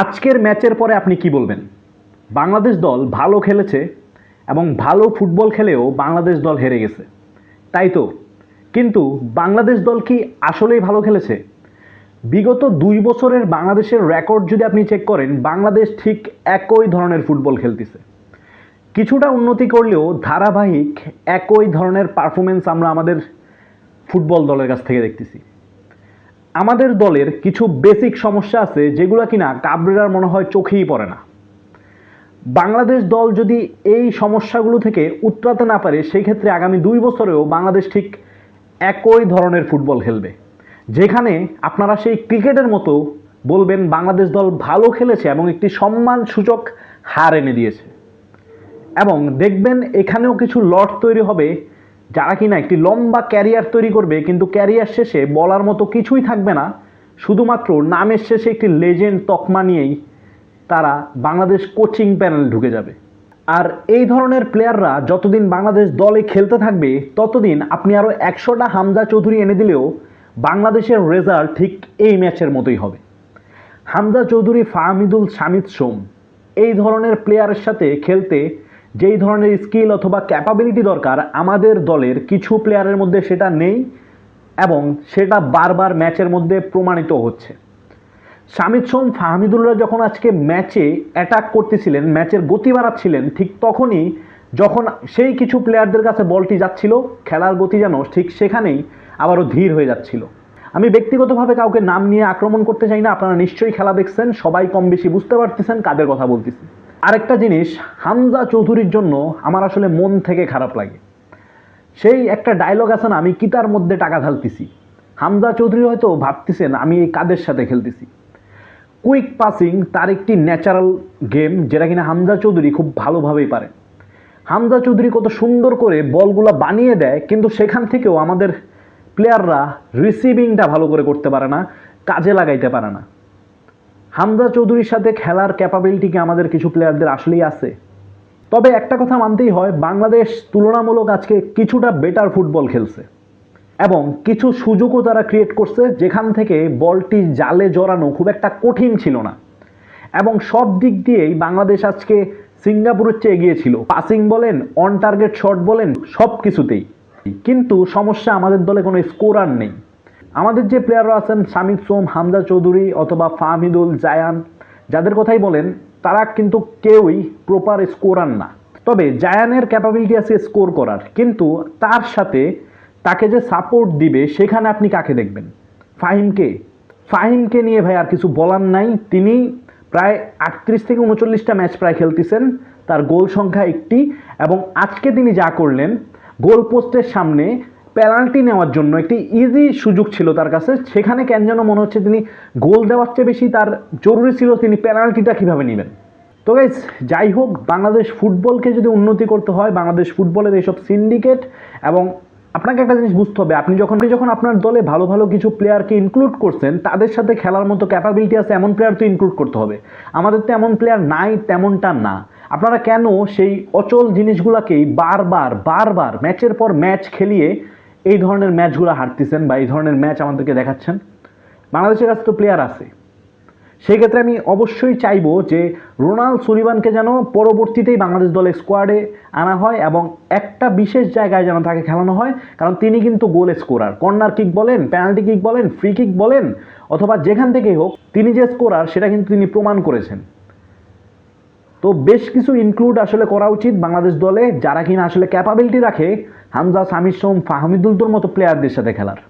আজকের ম্যাচের পরে আপনি কি বলবেন? বাংলাদেশ দল ভালো খেলেছে এবং ভালো ফুটবল খেলেও বাংলাদেশ দল হেরে গেছে, তাই তো? কিন্তু বাংলাদেশ দল কি আসলেই ভালো খেলেছে? বিগত 2 বছরের বাংলাদেশের রেকর্ড যদি আপনি চেক করেন, বাংলাদেশ ঠিক একই ধরনের ফুটবল খেলতেছে। কিছুটা উন্নতি করলেও ধারাবাহিক একই ধরনের পারফরমেন্স আমরা আমাদের ফুটবল দলের কাছ থেকে দেখতেছি। আমাদের দলের কিছু বেসিক সমস্যা আছে যেগুলো কিনা কাবরেরার মনে হয় চোখেই পড়ে না। বাংলাদেশ দল যদি এই সমস্যাগুলো থেকে উতরাতে না পারে, সেই ক্ষেত্রে আগামী 2 বছরেও বাংলাদেশ ঠিক একই ধরনের ফুটবল খেলবে, যেখানে আপনারা সেই ক্রিকেটের মতো বলবেন বাংলাদেশ দল ভালো খেলেছে এবং একটি সম্মানসূচক হার এনে দিয়েছে। এবং দেখবেন এখানেও কিছু লট তৈরি হবে যারা কিনা একটি লম্বা ক্যারিয়ার তৈরি করবে, কিন্তু ক্যারিয়ার শেষে বলার মতো কিছুই থাকবে না, শুধুমাত্র নামের শেষে একটি লেজেন্ড তকমা নিয়েই তারা বাংলাদেশ কোচিং প্যানেল ঢুকে যাবে। আর এই ধরনের প্লেয়াররা যতদিন বাংলাদেশ দলে খেলতে থাকবে, ততদিন আপনি আরও 100টা হামজা চৌধুরী এনে দিলেও বাংলাদেশের রেজাল্ট ঠিক এই ম্যাচের মতোই হবে। হামজা চৌধুরী, ফাহমিদুল, শামিদ সোম এই ধরনের প্লেয়ারের সাথে খেলতে যেই ধরনের স্কিল অথবা ক্যাপাবিলিটি দরকার, আমাদের দলের কিছু প্লেয়ারের মধ্যে সেটা নেই এবং সেটা বারবার ম্যাচের মধ্যে প্রমাণিত হচ্ছে। শামিদ সোম, ফাহমিদুলরা যখন আজকে ম্যাচে অ্যাটাক করতেছিলেন, ম্যাচের গতি বাড়াচ্ছিলেন, ঠিক তখনই যখন সেই কিছু প্লেয়ারদের কাছে বলটি যাচ্ছিল, খেলার গতি যেন ঠিক সেখানেই আবারও ধীর হয়ে যাচ্ছিল। আমি ব্যক্তিগতভাবে কাউকে নাম নিয়ে আক্রমণ করতে চাই না, আপনারা নিশ্চয়ই খেলা দেখছেন, সবাই কম বেশি বুঝতে পারতেছেন কাদের কথা বলতেছি। আরেকটা জিনিস, হামজা চৌধুরীর জন্য আমার আসলে মন থেকে খারাপ লাগে। সেই একটা ডায়লগ আছে না, আমি কিতার মধ্যে টাকা ঢালতেছি। হামজা চৌধুরী হয়তো ভাবতেছেন আমি এই কাদের সাথে খেলতেছি। কুইক পাসিং তার একটি ন্যাচারাল গেম, যেটা কিনা হামজা চৌধুরী খুব ভালোভাবেই পারে। হামজা চৌধুরী কত সুন্দর করে বলগুলো বানিয়ে দেয়, কিন্তু সেখান থেকেও আমাদের প্লেয়াররা রিসিভিংটা ভালো করে করতে পারে না, কাজে লাগাইতে পারে না। হামজা চৌধুরীর সাথে খেলার ক্যাপাবিলিটি কি আমাদের কিছু প্লেয়ারদের আসলেই আছে? তবে একটা কথা মানতেই হয়, বাংলাদেশ তুলনামূলক আজকে কিছুটা বেটার ফুটবল খেলছে এবং কিছু সুযোগও তারা ক্রিয়েট করছে, যেখান থেকে বলটি জালে জড়ানো খুব একটা কঠিন ছিল না এবং সব দিক দিয়েই বাংলাদেশ আজকে সিঙ্গাপুরের চেয়ে এগিয়েছিল। পাসিং বলেন, অন টার্গেট শট বলেন, সব কিছুতেই। কিন্তু সমস্যা, আমাদের দলে কোনো স্কোরার নেই। আমাদের যে প্লেয়াররা আছেন, শামিদ সোম, হামজা চৌধুরী অথবা ফাহমিদুল, জায়ান, যাদের কথাই বলেন, তারা কিন্তু কেউই প্রপার স্কোরার না। তবে জায়ানের ক্যাপাবিলিটি আছে স্কোর করার, কিন্তু তার সাথে তাকে যে সাপোর্ট দিবে সেখানে আপনি কাকে দেখবেন? ফাহিমকে নিয়ে ভাই আর কিছু বলার নাই। তিনি প্রায় 38 থেকে 39টা ম্যাচ প্রায় খেলতেছেন, তার গোল সংখ্যা একটি, এবং আজকে তিনি যা করলেন, গোল পোস্টের সামনে পেনাল্টি নেওয়ার জন্য একটি ইজি সুযোগ ছিল তার কাছে, সেখানে কেন যেন মনে হচ্ছে তিনি গোল দেওয়ার চেয়ে বেশি তার জরুরি ছিল তিনি পেনাল্টিটা কীভাবে নেবেন। তো গাইস, যাই হোক, বাংলাদেশ ফুটবলকে যদি উন্নতি করতে হয়, বাংলাদেশ ফুটবলের এইসব সিন্ডিকেট, এবং আপনাকে একটা জিনিস বুঝতে হবে, আপনি যখন আপনার দলে ভালো ভালো কিছু প্লেয়ারকে ইনক্লুড করছেন, তাদের সাথে খেলার মতো ক্যাপাবিলিটি আছে এমন প্লেয়ার তো ইনক্লুড করতে হবে। আমাদের তো এমন প্লেয়ার নাই, তেমনটা না। আপনারা কেন সেই অচল জিনিসগুলোকেই বারবার ম্যাচের পর ম্যাচ খেলিয়ে এই ধরনের ম্যাচগুলো হারতেছেন বা এই ধরনের ম্যাচ আমাদেরকে দেখাচ্ছেন? বাংলাদেশের কাছে তো প্লেয়ার আছে। সেই ক্ষেত্রে আমি অবশ্যই চাইবো যে রোনাল্ড সুলিভানকে যেন পরবর্তীতেই বাংলাদেশ দলের স্কোয়াডে আনা হয় এবং একটা বিশেষ জায়গায় যেন তাকে খেলানো হয়, কারণ তিনি কিন্তু গোল স্কোরার। কর্নার কিক বলেন, পেনাল্টি কিক বলেন, ফ্রি কিক বলেন, অথবা যেখান থেকেই হোক, তিনি যে স্কোরার সেটা কিন্তু তিনি প্রমাণ করেছেন। তো বেশ কিছু ইনক্লুড আসলে করা উচিত বাংলাদেশ দলে, যারা কিনা আসলে ক্যাপাবিলিটি রাখে হামজা, শামিদ সোম, ফাহমিদুলদের মতো প্লেয়ারদের সাথে খেলার।